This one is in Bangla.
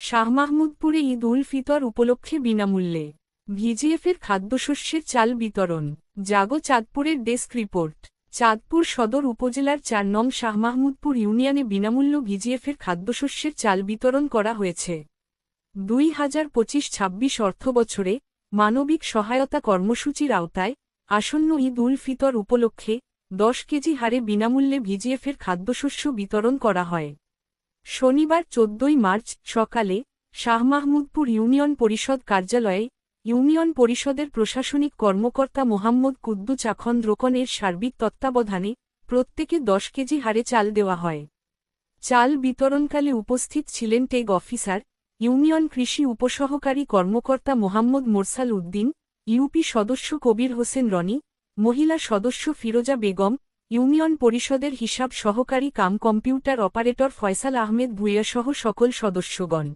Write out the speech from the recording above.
শাহমাহমুদপুরে ঈদ উল ফিতর উপলক্ষে বিনামূল্যে ভিজিএফের খাদ্যশস্যের চাল বিতরণ। জাগো চাঁদপুরের ডেস্ক রিপোর্ট। চাঁদপুর সদর উপজেলার ৪ নং শাহমাহমুদপুর ইউনিয়নে বিনামূল্য ভিজিএফের খাদ্যশস্যের চাল বিতরণ করা হয়েছে। ২০২৫-২৬ অর্থবছরে মানবিক সহায়তা কর্মসূচির আওতায় আসন্ন ঈদ উল ফিতর উপলক্ষে ১০ কেজি হারে বিনামূল্যে ভিজিএফের খাদ্যশস্য বিতরণ করা হয়। শনিবার ১৪ মার্চ সকালে শাহমাহমুদপুর ইউনিয়ন পরিষদ কার্যালয়ে ইউনিয়ন পরিষদের প্রশাসনিক কর্মকর্তা মোহাম্মদ কুদ্দুস আখন্দ রোকনের সার্বিক তত্ত্বাবধানে প্রত্যেকে ১০ কেজি হারে চাল দেওয়া হয়। চাল বিতরণকালে উপস্থিত ছিলেন টেগ অফিসার, ইউনিয়ন কৃষি উপসহকারী কর্মকর্তা মোহাম্মদ মোরসাল উদ্দিন, ইউপি সদস্য কবির হোসেন রনি, মহিলা সদস্য ফিরোজা বেগম, ইউনিয়ন পরিষদের হিসাব সহকারী cum computer operator Faisal Ahmed ভূঁইয়াসহ সকল সদস্যগণ।